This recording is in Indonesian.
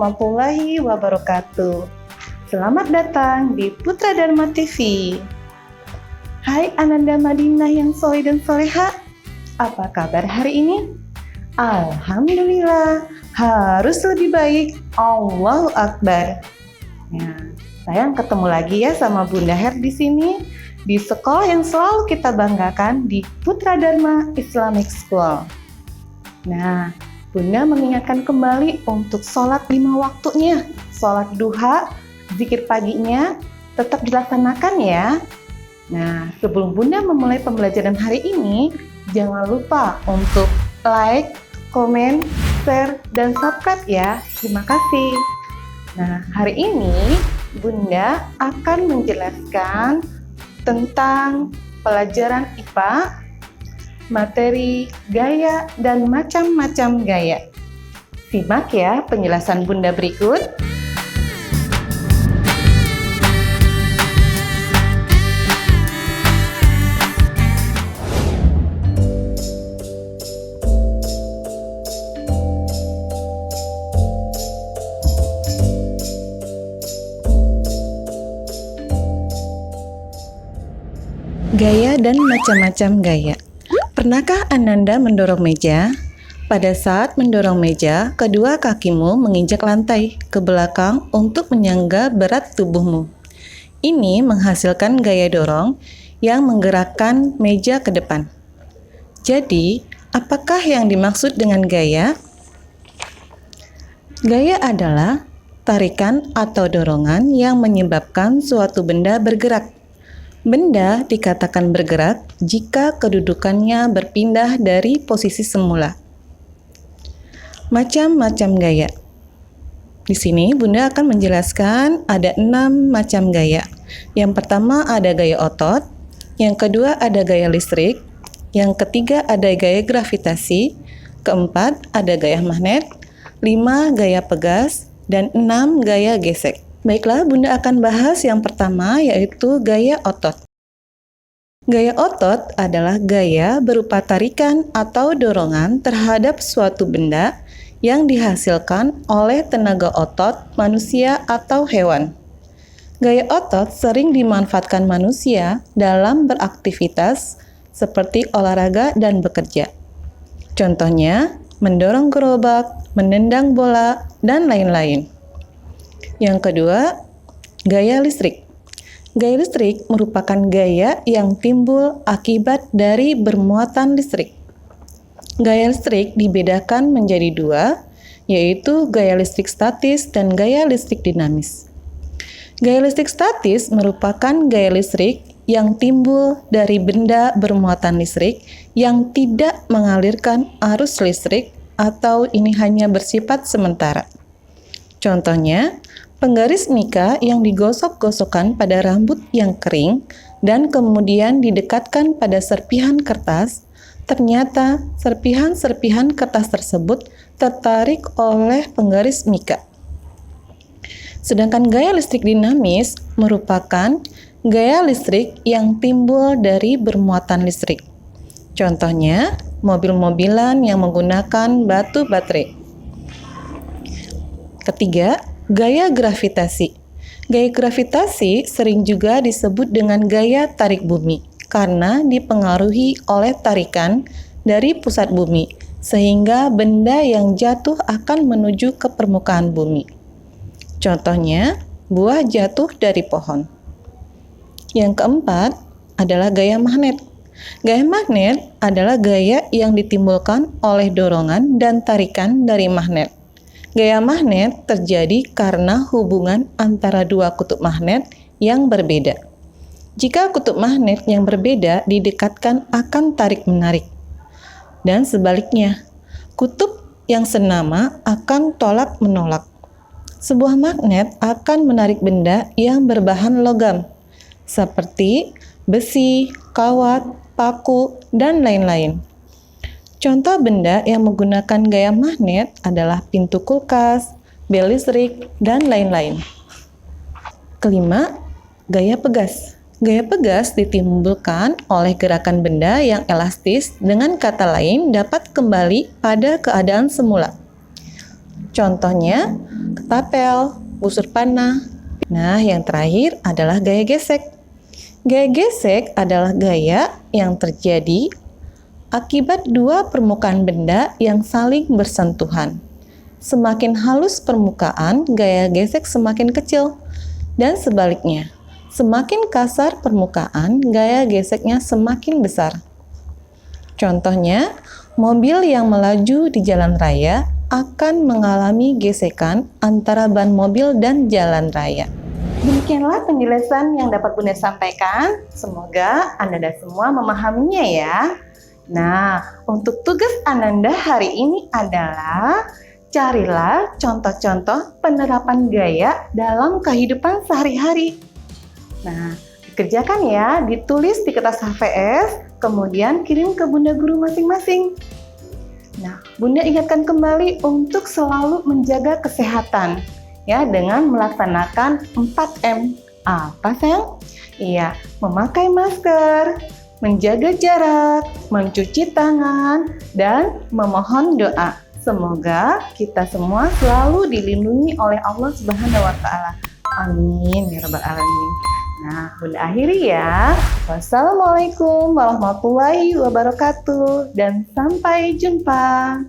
warahmatullahi wabarakatuh. Selamat datang di Putra Dharma TV. Hai Ananda Madinah yang soleh dan soleha, apa kabar hari ini? Alhamdulillah, harus lebih baik. Allahu Akbar. Nah, sayang ketemu lagi ya sama Bunda Her di sini di sekolah yang selalu kita banggakan di Putra Dharma Islamic School. Nah, Bunda mengingatkan kembali untuk sholat 5 waktunya, sholat duha, zikir paginya, tetap dilaksanakan ya. Nah, sebelum Bunda memulai pembelajaran hari ini, jangan lupa untuk like, komen, share, dan subscribe ya. Terima kasih. Nah, hari ini Bunda akan menjelaskan tentang pelajaran IPA, materi gaya dan macam-macam gaya. Simak ya penjelasan Bunda berikut. Gaya dan macam-macam gaya. Pernahkah Ananda mendorong meja? Pada saat mendorong meja, kedua kakimu menginjak lantai ke belakang untuk menyangga berat tubuhmu. Ini menghasilkan gaya dorong yang menggerakkan meja ke depan. Jadi, apakah yang dimaksud dengan gaya? Gaya adalah tarikan atau dorongan yang menyebabkan suatu benda bergerak. Benda dikatakan bergerak jika kedudukannya berpindah dari posisi semula. Macam-macam gaya. Di sini Bunda akan menjelaskan ada 6 macam gaya. Yang pertama ada gaya otot, yang kedua ada gaya listrik, yang ketiga ada gaya gravitasi, keempat ada gaya magnet, 5 gaya pegas, dan 6 gaya gesek. Baiklah, Bunda akan bahas yang pertama yaitu gaya otot. Gaya otot adalah gaya berupa tarikan atau dorongan terhadap suatu benda yang dihasilkan oleh tenaga otot manusia atau hewan. Gaya otot sering dimanfaatkan manusia dalam beraktivitas seperti olahraga dan bekerja. Contohnya, mendorong gerobak, menendang bola, dan lain-lain. Yang kedua, gaya listrik. Gaya listrik merupakan gaya yang timbul akibat dari bermuatan listrik. Gaya listrik dibedakan menjadi 2, yaitu gaya listrik statis dan gaya listrik dinamis. Gaya listrik statis merupakan gaya listrik yang timbul dari benda bermuatan listrik yang tidak mengalirkan arus listrik atau ini hanya bersifat sementara. Contohnya, penggaris mika yang digosok-gosokkan pada rambut yang kering dan kemudian didekatkan pada serpihan kertas, ternyata serpihan-serpihan kertas tersebut tertarik oleh penggaris mika. Sedangkan gaya listrik dinamis merupakan gaya listrik yang timbul dari bermuatan listrik. Contohnya, mobil-mobilan yang menggunakan batu baterai. Ketiga, gaya gravitasi. Gaya gravitasi sering juga disebut dengan gaya tarik bumi karena dipengaruhi oleh tarikan dari pusat bumi sehingga benda yang jatuh akan menuju ke permukaan bumi. Contohnya, buah jatuh dari pohon. Yang keempat adalah gaya magnet. Gaya magnet adalah gaya yang ditimbulkan oleh dorongan dan tarikan dari magnet. Gaya magnet terjadi karena hubungan antara 2 kutub magnet yang berbeda. Jika kutub magnet yang berbeda didekatkan akan tarik-menarik. Dan sebaliknya, kutub yang senama akan tolak-menolak. Sebuah magnet akan menarik benda yang berbahan logam, seperti besi, kawat, paku, dan lain-lain. Contoh benda yang menggunakan gaya magnet adalah pintu kulkas, bel listrik, dan lain-lain. Kelima, gaya pegas. Gaya pegas ditimbulkan oleh gerakan benda yang elastis, dengan kata lain dapat kembali pada keadaan semula. Contohnya, ketapel, busur panah. Nah, yang terakhir adalah gaya gesek. Gaya gesek adalah gaya yang terjadi akibat dua permukaan benda yang saling bersentuhan. Semakin halus permukaan, gaya gesek semakin kecil. Dan sebaliknya, semakin kasar permukaan, gaya geseknya semakin besar. Contohnya, mobil yang melaju di jalan raya akan mengalami gesekan antara ban mobil dan jalan raya. Demikianlah penjelasan yang dapat Bunda sampaikan. Semoga Ananda semua memahaminya ya. Nah, untuk tugas Ananda hari ini adalah carilah contoh-contoh penerapan gaya dalam kehidupan sehari-hari. Nah, dikerjakan ya, ditulis di kertas HVS, kemudian kirim ke Bunda guru masing-masing. Nah, Bunda ingatkan kembali untuk selalu menjaga kesehatan ya dengan melaksanakan 4M. Apa sayang? Iya, memakai masker, menjaga jarak, mencuci tangan, dan memohon doa. Semoga kita semua selalu dilindungi oleh Allah Subhanahu wa Ta'ala. Amin ya rabbal alamin. Nah, Bunda akhiri ya. Wassalamualaikum warahmatullahi wabarakatuh dan sampai jumpa.